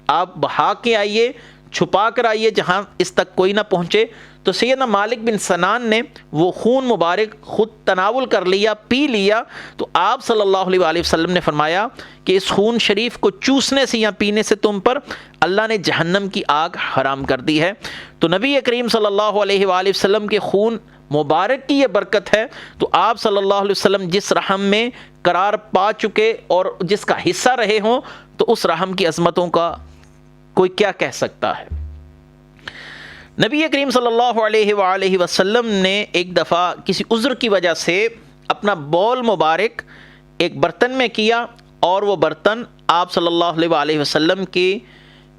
آپ بہا کے آئیے، چھپا کر آئیے جہاں اس تک کوئی نہ پہنچے۔ تو سیدنا مالک بن سنان نے وہ خون مبارک خود تناول کر لیا، پی لیا، تو آپ صلی اللہ علیہ وآلہ وسلم نے فرمایا کہ اس خون شریف کو چوسنے سے یا پینے سے تم پر اللہ نے جہنم کی آگ حرام کر دی ہے۔ تو نبی کریم صلی اللہ علیہ وآلہ وسلم کے خون مبارک کی یہ برکت ہے، تو آپ صلی اللہ علیہ وسلم جس رحم میں قرار پا چکے اور جس کا حصہ رہے ہوں، تو اس رحم کی عظمتوں کا کوئی کیا کہہ سکتا ہے۔ نبی کریم صلی اللہ علیہ وآلہ وسلم نے ایک دفعہ کسی عذر کی وجہ سے اپنا بول مبارک ایک برتن میں کیا، اور وہ برتن آپ صلی اللہ علیہ وآلہ وسلم کی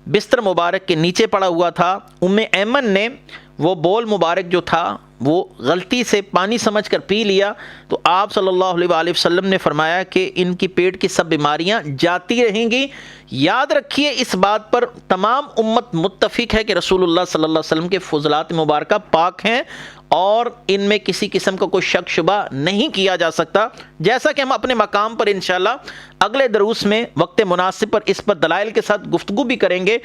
بستر مبارک کے نیچے پڑا ہوا تھا۔ ام ایمن نے وہ بول مبارک جو تھا وہ غلطی سے پانی سمجھ کر پی لیا، تو آپ صلی اللہ علیہ وآلہ وسلم نے فرمایا کہ ان کی پیٹ کی سب بیماریاں جاتی رہیں گی۔ یاد رکھیے اس بات پر تمام امت متفق ہے کہ رسول اللہ صلی اللہ علیہ وسلم کے فضلات مبارکہ پاک ہیں، اور ان میں کسی قسم کا کوئی شک شبہ نہیں کیا جا سکتا، جیسا کہ ہم اپنے مقام پر انشاءاللہ اگلے دروس میں وقت مناسب پر اس پر دلائل کے ساتھ گفتگو بھی کریں گے،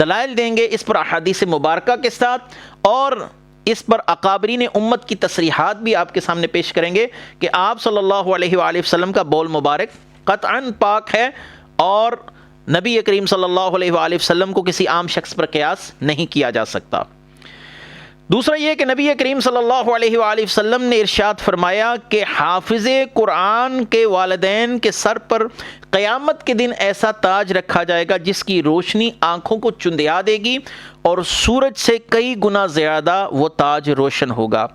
دلائل دیں گے اس پر احادیث مبارکہ کے ساتھ، اور اس پر اکابرین امت کی تصریحات بھی آپ کے سامنے پیش کریں گے کہ آپ صلی اللہ علیہ وآلہ وسلم کا بول مبارک قطعاً پاک ہے، اور نبی کریم صلی اللہ علیہ وآلہ وسلم کو کسی عام شخص پر قیاس نہیں کیا جا سکتا۔ دوسرا یہ کہ نبی کریم صلی اللہ علیہ وآلہ وسلم نے ارشاد فرمایا کہ حافظ قرآن کے والدین کے سر پر قیامت کے دن ایسا تاج رکھا جائے گا جس کی روشنی آنکھوں کو چندیا دے گی، اور سورج سے کئی گنا زیادہ وہ تاج روشن ہوگا۔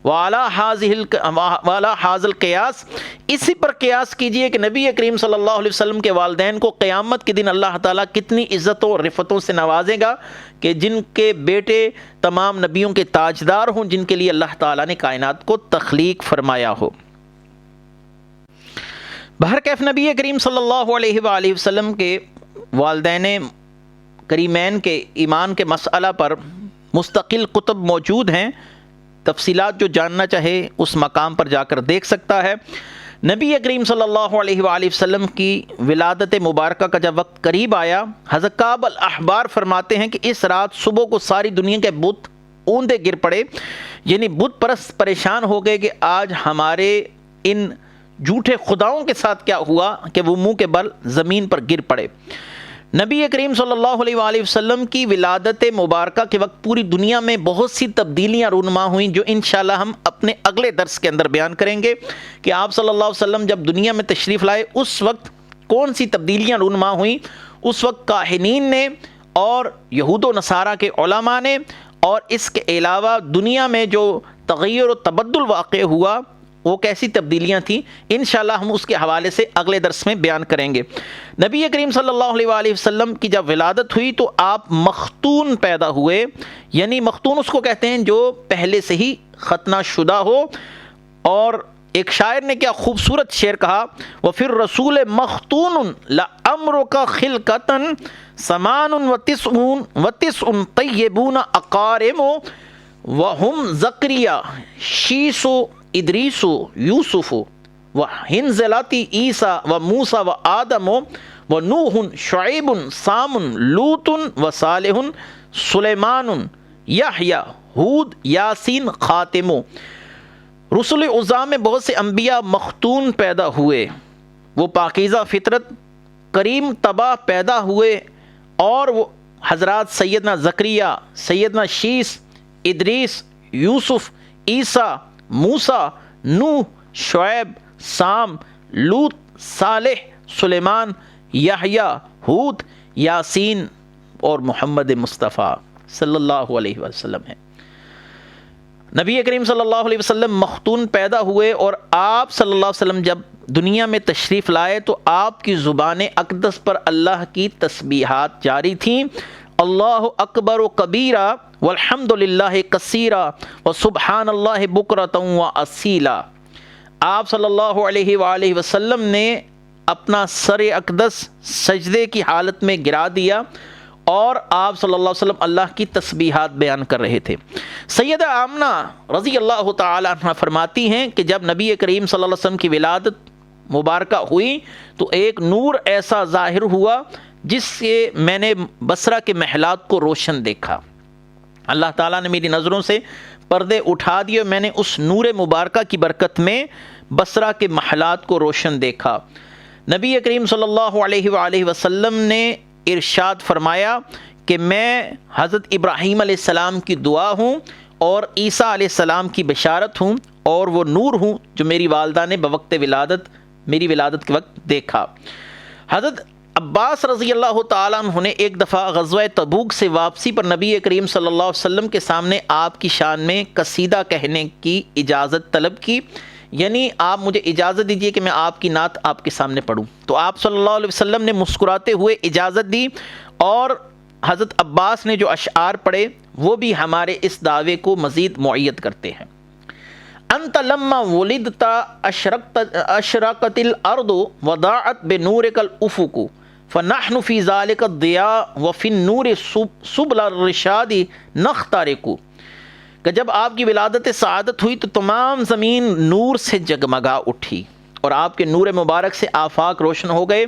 وَعَلَى حَاذَا الْقِيَاسِ، اسی پر قیاس کیجئے کہ نبی کریم صلی اللہ علیہ وسلم کے والدین کو قیامت کے دن اللہ تعالیٰ کتنی عزتوں اور رفتوں سے نوازے گا کہ جن کے بیٹے تمام نبیوں کے تاجدار ہوں، جن کے لیے اللہ تعالیٰ نے کائنات کو تخلیق فرمایا ہو۔ بہرکیف نبی کریم صلی اللہ علیہ وآلہ وسلم کے والدین کریمین کے ایمان کے مسئلہ پر مستقل کتب موجود ہیں، تفصیلات جو جاننا چاہے اس مقام پر جا کر دیکھ سکتا ہے۔ نبی کریم صلی اللہ علیہ وآلہ وسلم کی ولادت مبارکہ کا جب وقت قریب آیا، حضرت کعب الاحبار فرماتے ہیں کہ اس رات صبح کو ساری دنیا کے بت اوندے گر پڑے، یعنی بت پرست پریشان ہو گئے کہ آج ہمارے ان جھوٹے خداؤں کے ساتھ کیا ہوا کہ وہ منہ کے بل زمین پر گر پڑے۔ نبی کریم صلی اللہ علیہ وآلہ وسلم کی ولادت مبارکہ کے وقت پوری دنیا میں بہت سی تبدیلیاں رونما ہوئیں، جو انشاءاللہ ہم اپنے اگلے درس کے اندر بیان کریں گے کہ آپ صلی اللہ علیہ وسلم جب دنیا میں تشریف لائے اس وقت کون سی تبدیلیاں رونما ہوئیں۔ اس وقت کاہنین نے اور یہود و نصارہ کے علماء نے، اور اس کے علاوہ دنیا میں جو تغیر و تبدل واقع ہوا وہ کیسی تبدیلیاں تھیں، انشاءاللہ ہم اس کے حوالے سے اگلے درس میں بیان کریں گے۔ نبی کریم صلی اللہ علیہ وآلہ وسلم کی جب ولادت ہوئی تو آپ مختون پیدا ہوئے، یعنی مختون اس کو کہتے ہیں جو پہلے سے ہی ختنہ شدہ ہو۔ اور ایک شاعر نے کیا خوبصورت شعر کہا، وَفِي الرَّسُولِ مَخْتُونٌ لَأَمْرُكَ خِلْقَةً ثَمَانٌ وَتِسْعٌ طَيِّبُونَ أَقَارِمُ وَهُمْ زَكَرِيَّا شِيسُ ادریس یوسف و ہنزلاتی عیسیٰ و موسیٰ و آدم و نوح شعیب سام لوط و صالح سلیمان یحییٰ ہود یاسین خاتم۔ رسل عظام میں بہت سے انبیاء مختون پیدا ہوئے، وہ پاکیزہ فطرت کریم طبع پیدا ہوئے، اور وہ حضرات سیدنا زکریا، سیدنا شیس، ادریس، یوسف، عیسیٰ، موسیٰ، نوح، شعیب، سام، لوط، صالح، سلیمان، یحییٰ، ہود، یاسین اور محمد مصطفیٰ صلی اللہ علیہ وسلم ہیں۔ نبی کریم صلی اللہ علیہ وسلم مختون پیدا ہوئے، اور آپ صلی اللہ علیہ وسلم جب دنیا میں تشریف لائے تو آپ کی زبان اقدس پر اللہ کی تسبیحات جاری تھیں، اللہ اکبر و کبیرہ والحمد للہ کثیرہ وسبحان اللہ بکرۃ و اصیلا۔ آپ صلی اللہ علیہ وآلہ وسلم نے اپنا سر اقدس سجدے کی حالت میں گرا دیا، اور آپ صلی اللہ علیہ وسلم اللہ کی تسبیحات بیان کر رہے تھے۔ سیدہ آمنہ رضی اللہ تعالی عنہ فرماتی ہیں کہ جب نبی کریم صلی اللہ علیہ وسلم کی ولادت مبارکہ ہوئی تو ایک نور ایسا ظاہر ہوا جس سے میں نے بصرہ کے محلات کو روشن دیکھا۔ اللہ تعالیٰ نے میری نظروں سے پردے اٹھا دیے، میں نے اس نور مبارکہ کی برکت میں بصرہ کے محلات کو روشن دیکھا۔ نبی کریم صلی اللہ علیہ وآلہ وسلم نے ارشاد فرمایا کہ میں حضرت ابراہیم علیہ السلام کی دعا ہوں اور عیسیٰ علیہ السلام کی بشارت ہوں، اور وہ نور ہوں جو میری والدہ نے بوقت ولادت، میری ولادت کے وقت دیکھا۔ حضرت عباس رضی اللہ تعالیٰ عنہ نے ایک دفعہ غزوہ تبوک سے واپسی پر نبی کریم صلی اللہ علیہ وسلم کے سامنے آپ کی شان میں قصیدہ کہنے کی اجازت طلب کی، یعنی آپ مجھے اجازت دیجئے کہ میں آپ کی نعت آپ کے سامنے پڑھوں۔ تو آپ صلی اللہ علیہ وسلم نے مسکراتے ہوئے اجازت دی، اور حضرت عباس نے جو اشعار پڑھے وہ بھی ہمارے اس دعوے کو مزید معید کرتے ہیں۔ انت لما ولدت اشرقت الارض وضاعت بنورک الافق فنحن فی ذلک الضیاء وفی النور سبل الرشاد نخترق، کہ جب آپ کی ولادت سعادت ہوئی تو تمام زمین نور سے جگمگا اٹھی، اور آپ کے نور مبارک سے آفاق روشن ہو گئے،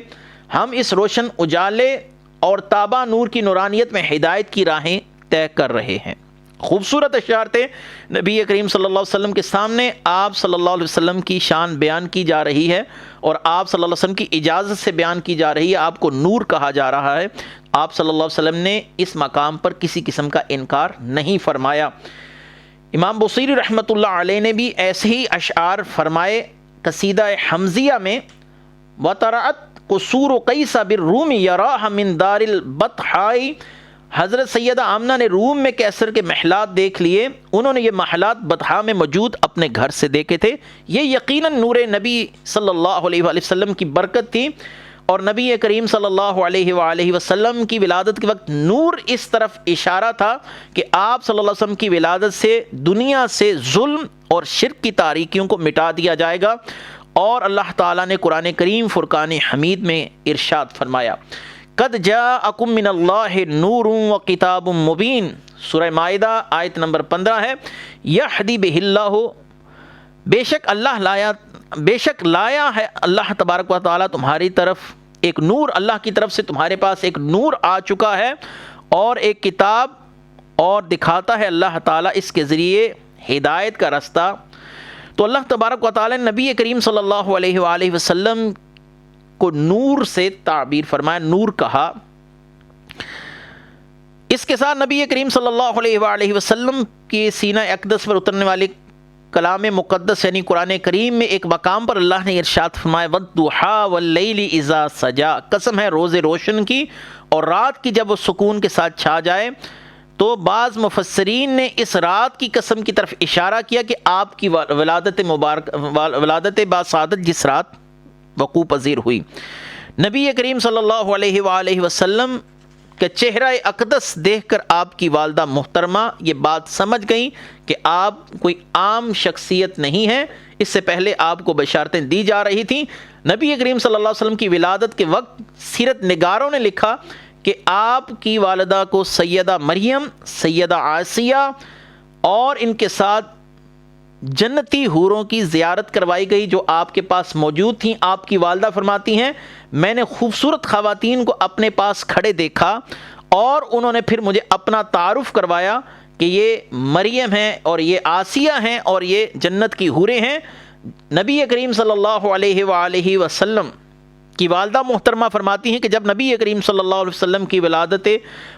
ہم اس روشن اجالے اور تابع نور کی نورانیت میں ہدایت کی راہیں طے کر رہے ہیں۔ خوبصورت اشعار تھے۔ نبی کریم صلی اللہ علیہ وسلم کے سامنے آپ صلی اللہ علیہ وسلم کی شان بیان کی جا رہی ہے، اور آپ صلی اللہ علیہ وسلم کی اجازت سے بیان کی جا رہی ہے، آپ کو نور کہا جا رہا ہے۔ آپ صلی اللہ علیہ وسلم نے اس مقام پر کسی قسم کا انکار نہیں فرمایا۔ امام بصیری رحمۃ اللہ علیہ نے بھی ایسے ہی اشعار فرمائے قصیدہ حمزیہ میں، وَتَرَعَتْ قُصُورُ قَيْسَ بِالرُّومِ يَرَاهَا مِن دَارِ الْبَطْحَاءِ، حضرت سیدہ آمنہ نے روم میں کیسر کے محلات دیکھ لیے، انہوں نے یہ محلات بطحا میں موجود اپنے گھر سے دیکھے تھے۔ یہ یقیناً نور نبی صلی اللہ علیہ وآلہ وسلم کی برکت تھی، اور نبی کریم صلی اللہ علیہ وآلہ وسلم کی ولادت کے وقت نور اس طرف اشارہ تھا کہ آپ صلی اللہ علیہ وسلم کی ولادت سے دنیا سے ظلم اور شرک کی تاریکیوں کو مٹا دیا جائے گا۔ اور اللہ تعالیٰ نے قرآن کریم فرقان حمید میں ارشاد فرمایا، قد جاءکم من اللہ نور و کتاب مبین، سورہ مائدہ آیت نمبر 15 ہے، یہدی بہ اللہ، بے شک لایا ہے اللہ تبارک و تعالیٰ تمہاری طرف ایک نور، اللہ کی طرف سے تمہارے پاس ایک نور آ چکا ہے، اور ایک کتاب اور دکھاتا ہے اللہ تعالیٰ اس کے ذریعے ہدایت کا راستہ۔ تو اللہ تبارک و تعالیٰ نے نبی کریم صلی اللہ علیہ وآلہ وسلم کو نور سے تعبیر فرمایا، نور کہا۔ اس کے ساتھ نبی کریم صلی اللہ علیہ وآلہ وسلم کی سینہ اقدس پر اترنے والے کلام مقدس یعنی قرآن کریم میں ایک مقام پر اللہ نے ارشاد فرمایا وَالضُّحَىٰ وَاللَّيْلِ إِذَا سَجَىٰ، قسم ہے روز روشن کی اور رات کی جب وہ سکون کے ساتھ چھا جائے۔ تو بعض مفسرین نے اس رات کی قسم کی طرف اشارہ کیا کہ آپ کی ولادت باسعادت جس رات وقوع پذیر ہوئی۔ نبی کریم صلی اللہ علیہ وآلہ وسلم کہ چہرہ اقدس دیکھ کر آپ کی والدہ محترمہ یہ بات سمجھ گئیں کہ آپ کوئی عام شخصیت نہیں ہے۔ اس سے پہلے آپ کو بشارتیں دی جا رہی تھیں۔ نبی کریم صلی اللہ علیہ وسلم کی ولادت کے وقت سیرت نگاروں نے لکھا کہ آپ کی والدہ کو سیدہ مریم، سیدہ آسیہ اور ان کے ساتھ جنتی حوروں کی زیارت کروائی گئی جو آپ کے پاس موجود تھیں۔ آپ کی والدہ فرماتی ہیں میں نے خوبصورت خواتین کو اپنے پاس کھڑے دیکھا اور انہوں نے پھر مجھے اپنا تعارف کروایا کہ یہ مریم ہیں اور یہ آسیہ ہیں اور یہ جنت کی حوریں ہیں۔ نبی کریم صلی اللہ علیہ وآلہ وسلم کی والدہ محترمہ فرماتی ہیں کہ جب نبی کریم صلی اللہ علیہ وسلم کی ولادت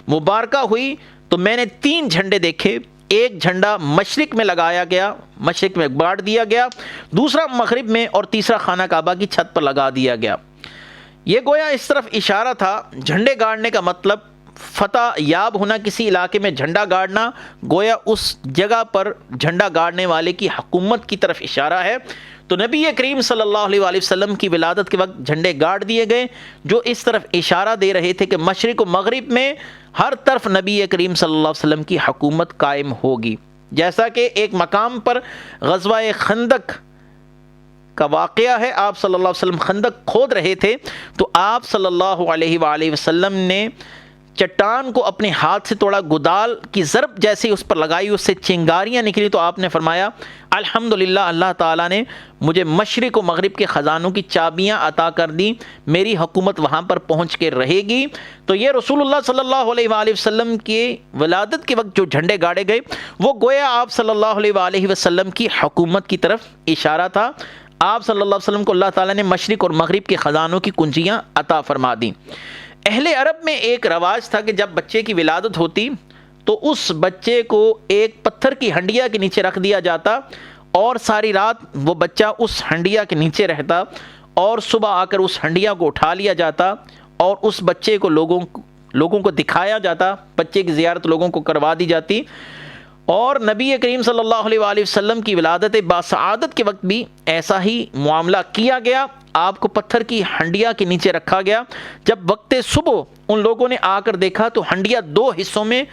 مبارکہ ہوئی تو میں نے 3 جھنڈے دیکھے۔ ایک جھنڈا مشرق میں لگایا گیا، مشرق میں بانٹ دیا گیا، دوسرا مغرب میں اور تیسرا خانہ کعبہ کی چھت پر لگا دیا گیا۔ یہ گویا اس طرف اشارہ تھا، جھنڈے گاڑنے کا مطلب فتح یاب ہونا، کسی علاقے میں جھنڈا گاڑنا گویا اس جگہ پر جھنڈا گاڑنے والے کی حکومت کی طرف اشارہ ہے۔ تو نبی کریم صلی اللہ علیہ وآلہ وسلم کی ولادت کے وقت جھنڈے گاڑ دیے گئے جو اس طرف اشارہ دے رہے تھے کہ مشرق و مغرب میں ہر طرف نبی کریم صلی اللہ علیہ وسلم کی حکومت قائم ہوگی۔ جیسا کہ ایک مقام پر غزوہ خندق کا واقعہ ہے، آپ صلی اللہ علیہ وسلم خندق کھود رہے تھے تو آپ صلی اللہ علیہ وآلہ وسلم نے چٹان کو اپنے ہاتھ سے توڑا، گدال کی ضرب جیسے اس پر لگائی، اس سے چنگاریاں نکلی تو آپ نے فرمایا الحمدللہ اللہ تعالیٰ نے مجھے مشرق و مغرب کے خزانوں کی چابیاں عطا کر دی، میری حکومت وہاں پر پہنچ کے رہے گی۔ تو یہ رسول اللہ صلی اللہ علیہ وآلہ وسلم کی ولادت کے وقت جو جھنڈے گاڑے گئے وہ گویا آپ صلی اللہ علیہ وآلہ وسلم کی حکومت کی طرف اشارہ تھا۔ آپ صلی اللہ علیہ وسلم کو اللہ تعالیٰ نے مشرق اور مغرب کے خزانوں کی کنجیاں عطا فرما دیں۔ اہل عرب میں ایک رواج تھا کہ جب بچے کی ولادت ہوتی تو اس بچے کو ایک پتھر کی ہنڈیا کے نیچے رکھ دیا جاتا اور ساری رات وہ بچہ اس ہنڈیا کے نیچے رہتا اور صبح آ کر اس ہنڈیا کو اٹھا لیا جاتا اور اس بچے کو لوگوں کو دکھایا جاتا، بچے کی زیارت لوگوں کو کروا دی جاتی۔ اور نبی کریم صلی اللہ علیہ وآلہ وسلم کی ولادت باسعادت کے وقت بھی ایسا ہی معاملہ کیا گیا، آپ کو پتھر کی ہنڈیا کے نیچے رکھا گیا۔ جب وقت صبح ان لوگوں نے آ کر دیکھا تو ہنڈیا 2 حصوں میں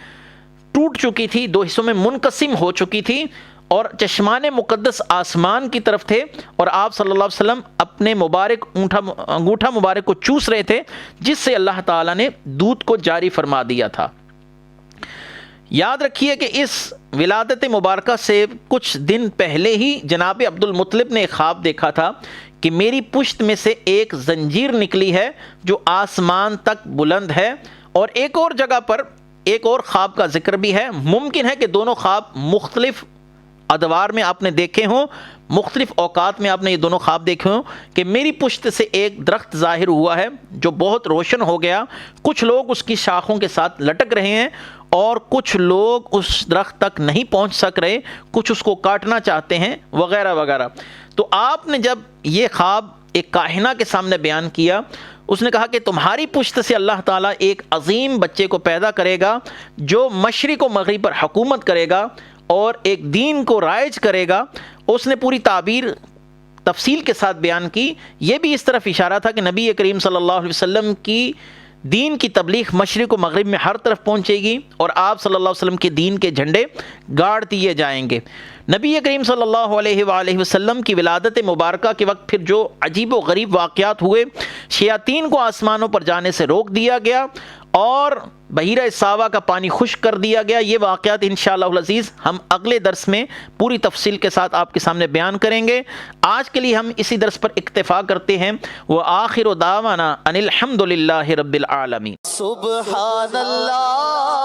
ٹوٹ چکی تھی، 2 حصوں میں منقسم ہو چکی تھی اور چشمان مقدس آسمان کی طرف تھے اور آپ صلی اللہ علیہ وسلم اپنے مبارک انگوٹھا مبارک کو چوس رہے تھے جس سے اللہ تعالیٰ نے دودھ کو جاری فرما دیا تھا۔ یاد رکھیے کہ اس ولادت مبارکہ سے کچھ دن پہلے ہی جناب عبد المطلب نے ایک خواب دیکھا تھا کہ میری پشت میں سے ایک زنجیر نکلی ہے جو آسمان تک بلند ہے، اور ایک اور جگہ پر ایک اور خواب کا ذکر بھی ہے۔ ممکن ہے کہ دونوں خواب مختلف ادوار میں آپ نے دیکھے ہوں، مختلف اوقات میں آپ نے یہ دونوں خواب دیکھے ہوں کہ میری پشت سے ایک درخت ظاہر ہوا ہے جو بہت روشن ہو گیا، کچھ لوگ اس کی شاخوں کے ساتھ لٹک رہے ہیں اور کچھ لوگ اس درخت تک نہیں پہنچ سک رہے، کچھ اس کو کاٹنا چاہتے ہیں وغیرہ وغیرہ۔ تو آپ نے جب یہ خواب ایک کاہنہ کے سامنے بیان کیا، اس نے کہا کہ تمہاری پشت سے اللہ تعالیٰ ایک عظیم بچے کو پیدا کرے گا جو مشرق و مغرب پر حکومت کرے گا اور ایک دین کو رائج کرے گا۔ اس نے پوری تعبیر تفصیل کے ساتھ بیان کی۔ یہ بھی اس طرف اشارہ تھا کہ نبی کریم صلی اللہ علیہ وسلم کی دین کی تبلیغ مشرق و مغرب میں ہر طرف پہنچے گی اور آپ صلی اللہ علیہ وسلم کے دین کے جھنڈے گاڑ دیے جائیں گے۔ نبی کریم صلی اللہ علیہ وآلہ وسلم کی ولادت مبارکہ کے وقت پھر جو عجیب و غریب واقعات ہوئے، شیاطین کو آسمانوں پر جانے سے روک دیا گیا اور بحیرہ ساوا کا پانی خشک کر دیا گیا، یہ واقعات انشاءاللہ العزیز ہم اگلے درس میں پوری تفصیل کے ساتھ آپ کے سامنے بیان کریں گے۔ آج کے لیے ہم اسی درس پر اکتفا کرتے ہیں۔ وآخر دعوانا ان الحمد للہ رب العالمین۔ سبحان اللہ